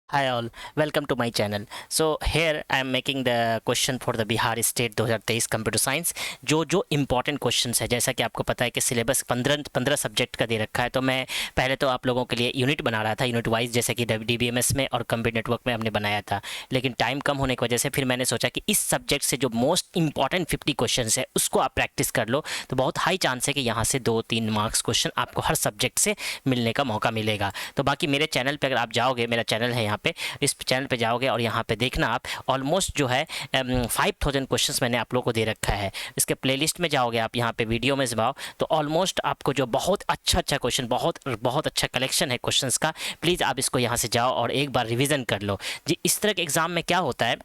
Hi all, welcome to my channel. So here I am making the question for the Bihar state 2023 computer science. जो important questions है, जैसा कि आपको पता है कि सिलेबस 15 सब्जेक्ट का दे रखा है। तो मैं पहले तो आप लोगों के लिए यूनिट बना रहा था, यूनिट वाइज, जैसे कि DBMS में और कंप्यूटर नेटवर्क में हमने बनाया था। लेकिन टाइम कम होने की वजह से फिर मैंने सोचा कि इस सब्जेक्ट से जो मोस्ट इंपॉर्टेंट 50 क्वेश्चन है उसको आप प्रैक्टिस कर लो, तो बहुत हाई चांस है कि यहाँ से 2-3 मार्क्स क्वेश्चन आपको हर सब्जेक्ट से मिलने का मौका मिलेगा। तो बाकी मेरे चैनल पर अगर आप जाओगे, मेरा चैनल है यहाँ पे, इस चैनल पे जाओगे और यहाँ पे देखना आप ऑलमोस्ट जो है 5000 क्वेश्चंस मैंने आप लोगों को दे रखा है। इसके प्लेलिस्ट में जाओगे आप, यहाँ पे वीडियो में जाओ तो ऑलमोस्ट आपको जो बहुत अच्छा क्वेश्चन, बहुत अच्छा कलेक्शन है क्वेश्चंस का। प्लीज़ आप इसको यहाँ से जाओ और एक बार रिविज़न कर लो जी। इस तरह के एग्ज़ाम में क्या होता है,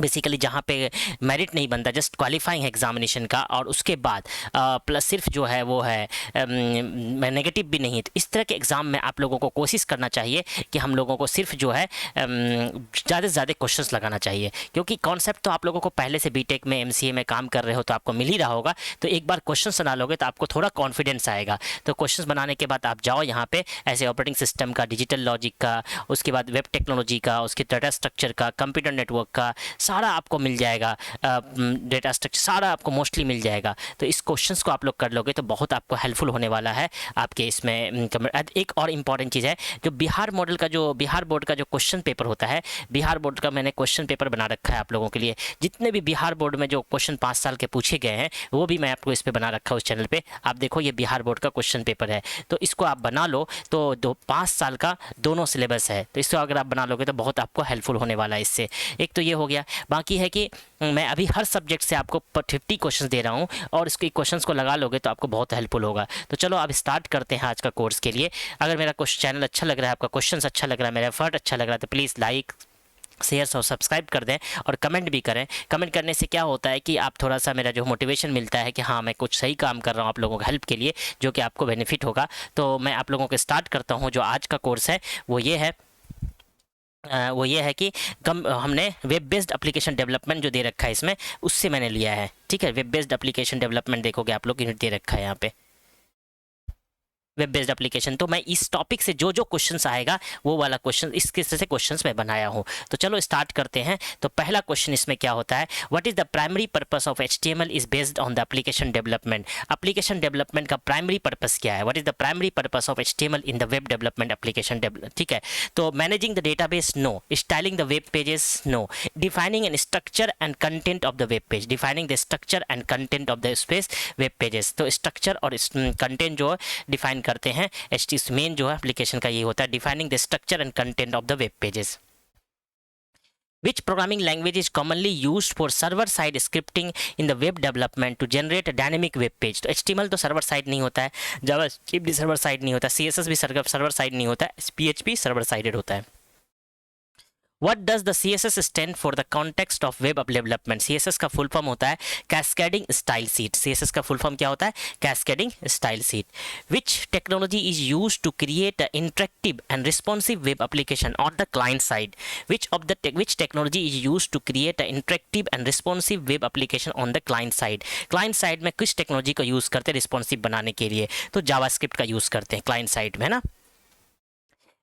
बेसिकली जहाँ पे मेरिट नहीं बनता, जस्ट क्वालिफाइंग है एग्जामिनेशन का, और उसके बाद प्लस सिर्फ जो है वो है नेगेटिव भी नहीं है। तो इस तरह के एग्ज़ाम में आप लोगों को कोशिश करना चाहिए कि हम लोगों को सिर्फ जो है ज़्यादा से ज़्यादा क्वेश्चंस लगाना चाहिए, क्योंकि कॉन्सेप्ट तो आप लोगों को पहले से बीटेक में MCA में काम कर रहे हो तो आपको मिल ही रहा होगा। तो एक बार क्वेश्चंस बना लोगे तो आपको थोड़ा कॉन्फिडेंस आएगा। तो क्वेश्चंस बनाने के बाद आप जाओ यहाँ पे, ऐसे ऑपरेटिंग सिस्टम का, डिजिटल लॉजिक का, उसके बाद वेब टेक्नोलॉजी का, उसके डाटा स्ट्रक्चर का, कंप्यूटर नेटवर्क का, सारा आपको मिल जाएगा। डेटा स्ट्रक्चर सारा आपको मोस्टली मिल जाएगा। तो इस क्वेश्चंस को आप लोग कर लोगे तो बहुत आपको हेल्पफुल होने वाला है आपके इसमें। एक और इम्पॉर्टेंट चीज़ है, जो बिहार मॉडल का, जो बिहार बोर्ड का जो क्वेश्चन पेपर होता है, बिहार बोर्ड का मैंने क्वेश्चन पेपर बना रखा है आप लोगों के लिए। जितने भी बिहार बोर्ड में जो क्वेश्चन 5 साल के पूछे गए हैं वो भी मैं आपको इस पर बना रखा है उस चैनल पर। आप देखो, ये बिहार बोर्ड का क्वेश्चन पेपर है, तो इसको आप बना लो। तो 5 साल का दोनों सिलेबस है, तो इसको अगर आप बना लोगे तो बहुत आपको हेल्पफुल होने वाला है इससे। एक तो ये हो गया। बाकी है कि मैं अभी हर सब्जेक्ट से आपको 50 क्वेश्चन दे रहा हूँ, और इसके क्वेश्चंस को लगा लोगे तो आपको बहुत हेल्पफुल होगा। तो चलो अब स्टार्ट करते हैं आज का कोर्स के लिए। अगर मेरा चैनल अच्छा लग रहा है, आपका क्वेश्चन अच्छा लग रहा है, मेरा एफर्ट अच्छा लग रहा है, तो प्लीज़ लाइक, शेयर और सब्सक्राइब कर दें, और कमेंट भी करें। कमेंट करने से क्या होता है कि आप थोड़ा सा, मेरा जो मोटिवेशन मिलता है कि हाँ मैं कुछ सही काम कर रहा हूँ आप लोगों को हेल्प के लिए, जो कि आपको बेनिफिट होगा। तो मैं आप लोगों को स्टार्ट करता हूँ। जो आज का कोर्स है वो ये है कि हमने वेब बेस्ड एप्लीकेशन डेवलपमेंट जो दे रखा है इसमें, उससे मैंने लिया है। ठीक है, वेब बेस्ड एप्लीकेशन डेवलपमेंट देखोगे आप लोग, यूनिट दे रखा है यहाँ पे, वेब बेस्ड एप्लीकेशन। तो मैं इस टॉपिक से जो क्वेश्चंस आएगा वो वाला क्वेश्चन, इस किस्से से क्वेश्चंस मैं बनाया हूँ। तो चलो स्टार्ट करते हैं। तो पहला क्वेश्चन इसमें क्या होता है, what is the primary purpose of HTML is based on the application development. Application development का प्राइमरी पर्पस क्या है, what is the primary purpose of HTML in the web development application develop. ठीक है, तो managing the database, no. Styling the web pages, no. Defining an structure and content of the web page, defining the structure and content of the space web pages. तो structure और content जो define करते हैं, HTML main जो है application का ये होता है, defining the structure and content of the web pages. Which programming language is commonly used for server-side scripting in the web development to generate a dynamic web page? तो HTML तो server side नहीं होता है, JavaScript भी server side नहीं होता, CSS भी server side नहीं होता है, PHP सर्वर साइडेड होता है। What does the CSS stand for the context of web development? CSS का फुल फॉर्म होता है Cascading Style Sheet। CSS का फुल फॉर्म क्या होता है, Cascading Style Sheet। Which technology is used to create an interactive and responsive web application on the client side? Which technology is used to create an interactive and responsive web application on the client side? Client side में किस technology का use करते हैं responsive बनाने के लिए, तो JavaScript का यूज़ करते हैं क्लाइंट साइड में, है ना।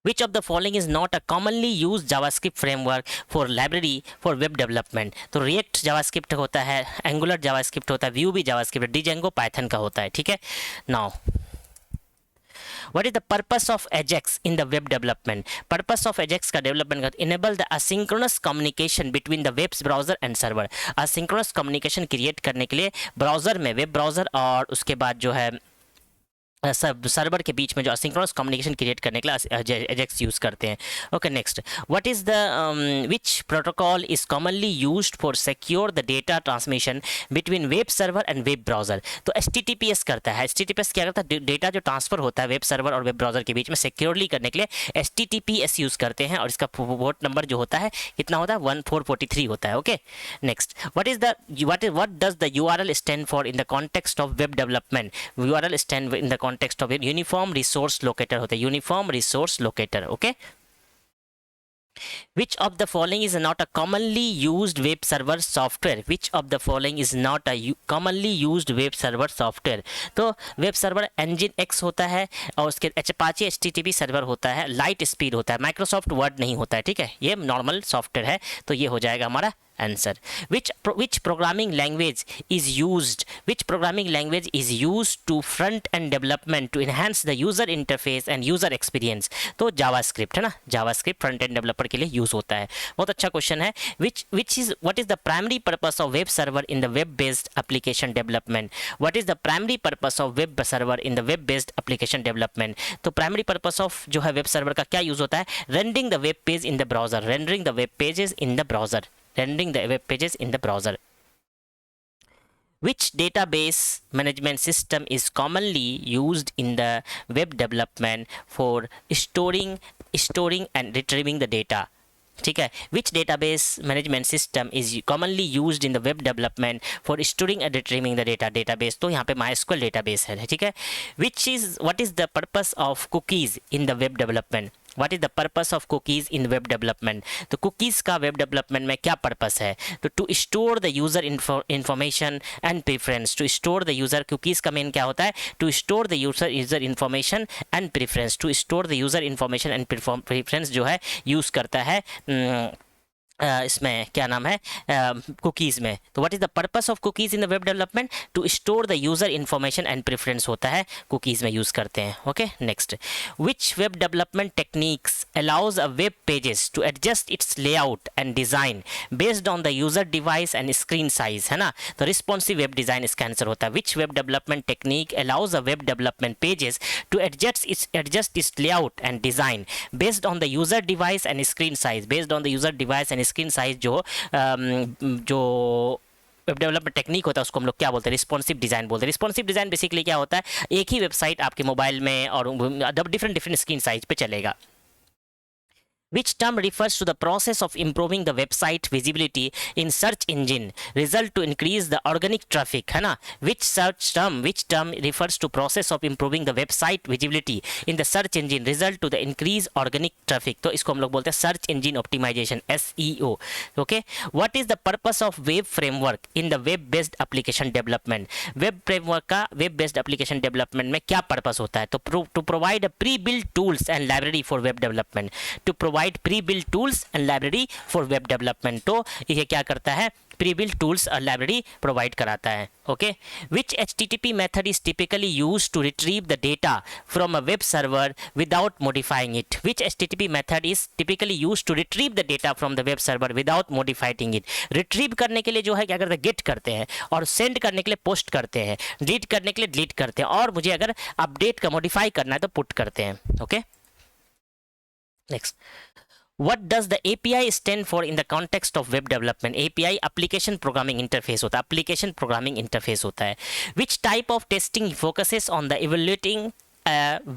Which of the following is not a commonly used JavaScript framework for library for web development? तो React JavaScript होता है, Angular JavaScript होता है, Vue भी JavaScript, Django Python का होता है। ठीक है, now what is the purpose of Ajax in the web development? Purpose of Ajax का development का enable the asynchronous communication between the web browser and server। asynchronous communication create करने के लिए ब्राउज़र में, वेब ब्राउज़र और उसके बाद जो है सर्वर के बीच में जो असिंक्रोनस कम्युनिकेशन क्रिएट करने के लिए एजेक्स यूज़ करते हैं। Okay, next, what is the which protocol is commonly used for secure the data transmission between web server and web browser? तो HTTPS करता है। HTTPS क्या करता है, डेटा जो ट्रांसफर होता है वेब सर्वर और वेब ब्राउज़र के बीच में सिक्योरली करने के लिए HTTPS यूज़ करते हैं, और इसका पोर्ट नंबर जो होता है कितना होता है, 1443 होता है। Okay, next, what does the URL stand for in the context of web development? URL stand in the context of uniform resource locator होता है, uniform resource locator. Okay, Which of the following is not a commonly used web server software? Which of the following is not a commonly used web server software? तो web server engine x होता है और उसके Apache HTTP server होता है, light speed होता है, Microsoft word नहीं होता है, ठीक है, ये नॉर्मल सॉफ्टवेयर है, तो ये हो जाएगा हमारा answer. Which programming language is used to front end development to enhance the user interface and user experience? तो जावास्क्रिप्ट है ना, जावास्क्रिप्ट फ्रंट एंड डेवलपर के लिए यूज होता है. बहुत अच्छा क्वेश्चन है. What is the primary purpose of web server in the web based application development? What is the primary purpose of web server in the web based application development? तो primary purpose of जो है web server का क्या use होता है? Rendering the web page in the browser, rendering the web pages in the browser. Which database management system is commonly used in the web development for storing and retrieving the data? ठीक है, which database management system is commonly used in the web development for storing and retrieving the data? database तो यहाँ पे MySQL database है, ठीक है. What is the purpose of cookies in the web development? What is the purpose of cookies in web development? तो cookies का web development में क्या पर्पस है? तो to store the user information and preference. to store the user, cookies का main क्या होता है? To store the user information and preference. to store the user information and preference जो है यूज़ करता है इसमें क्या नाम है कुकीज़ में. तो what is the purpose of cookies in the web development? To store the user information and preference होता है, कुकीज़ में यूज़ करते हैं. Okay, next. Which web development techniques allows a web pages to adjust its layout and design based on the user device and screen size, है ना. तो responsive web design इसका answer होता है. Which web development technique allows a web development pages to adjust its layout and design based on the user device and screen size. Based on the user device and screen size जो web development technique होता है उसको हम लोग क्या बोलते हैं? Responsive design बोलते हैं. रिस्पॉन्सिव डिज़ाइन बेसिकली क्या होता है? एक ही वेबसाइट आपके मोबाइल में और डिफरेंट स्क्रीन साइज पे चलेगा. Which term refers to the process of improving the website visibility in search engine result to increase the organic traffic, है ना. which term refers to process of improving the website visibility in the search engine result to the increase organic traffic? तो इसको हम लोग बोलते हैं search engine optimization, SEO. okay, what is the purpose of web framework in the web based application development? web framework का web based application development में क्या purpose होता है? तो to provide a pre-built tools and library for web development. to provide pre-built tools and library for web development. तो ये क्या करता है? pre-built tools और library provide कराता है. okay, which HTTP method is typically used to retrieve the data from a web server without modifying it? which HTTP method is typically used to retrieve the data from the web server without modifying it? retrieve करने के लिए जो है क्या करते हैं? get करते हैं, और send करने के लिए post करते हैं, delete करने के लिए delete करते हैं, और मुझे अगर update का modify करना है तो put करते हैं. okay, next. What does the API stand for in the context of web development? API application programming interface होता है, application programming interface होता है. Which type of testing focuses on the evaluating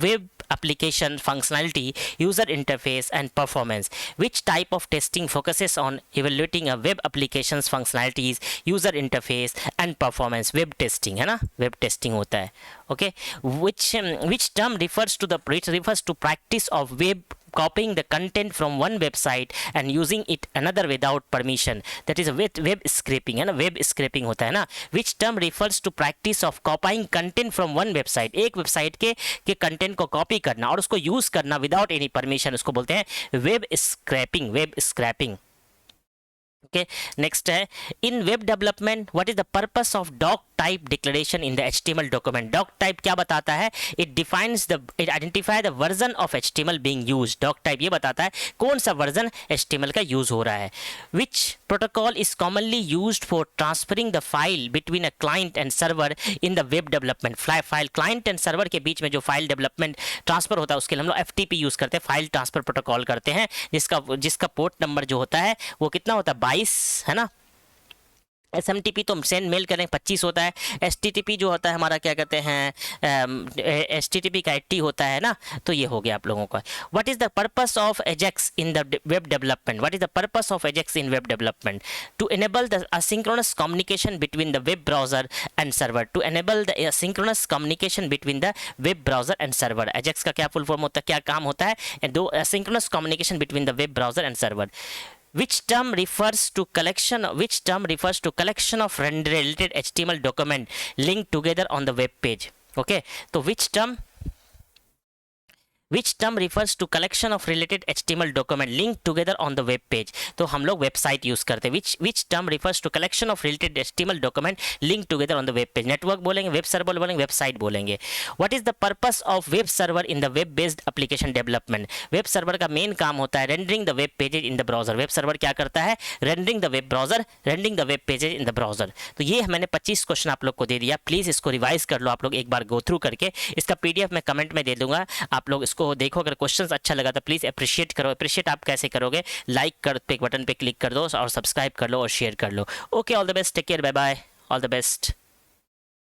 web application functionality, user interface and performance? which type of testing focuses on evaluating a web application's functionalities, user interface and performance? web testing, है ना, web testing होता है. okay, which term refers to practice of web copying the content from one website and using it another without permission? that is a web scraping, है ना, web scraping होता है ना. which term refers to practice of copying content from one website? एक website के content को copy करना और उसको यूज करना विदाउट एनी परमिशन, उसको बोलते हैं वेब स्क्रैपिंग. okay, next है, in web development what is the purpose of doc type declaration in the HTML document? doc type क्या बताता है? it identify the version of HTML being used. doc type ये बताता है कौन सा version HTML का यूज हो रहा है. which protocol is commonly used for transferring the file between a client and server in the web development? File client and server के बीच में जो फाइल डेवलपमेंट ट्रांसफर होता है उसके लिए हम लोग FTP यूज करते हैं, फाइल ट्रांसफर प्रोटोकॉल करते हैं, जिसका पोर्ट नंबर जो होता है वो कितना होता है? 22, है ना. SMTP तो सेंड मेल करें 25 होता है, STTP जो होता है हमारा क्या कहते हैं, STTP का 80 होता है ना, तो ये हो गया आप लोगों का। What is the purpose of AJAX in the web development, what is the purpose of AJAX in web development? To enable the asynchronous communication between the web browser and server, to enable the asynchronous communication between the web browser and server। Ajax का क्या full form होता है, क्या काम होता है? दो asynchronous communication between the web browser and server। which term refers to collection of related HTML document linked together on the web page? Okay, so which term refers to collection of related HTML document linked together on the web page? तो हम लोग website use करते हैं। which term refers to collection of related HTML document linked together on the web page? Network बोलेंगे, web server बोलेंगे, website बोलेंगे। what is the purpose of web server in the web based application development? Web server का main काम होता है rendering the web pages in the browser। Web server क्या करता है? rendering the web pages in the browser। तो ये मैंने 25 क्वेश्चन आप लोग को दे दिया, प्लीज इसको रिवाइज कर लो आप लोग एक बार गो थ्रू करके। इसका PDF मैं कमेंट में दे दूंगा, आप लोग को देखो। अगर क्वेश्चंस अच्छा लगा तो प्लीज़ अप्रिशिएट करो। अप्रिशिएट आप कैसे करोगे? लाइक कर पे बटन पे क्लिक कर दो और सब्सक्राइब कर लो और शेयर कर लो। Okay, all the best, take care, bye bye, all the best.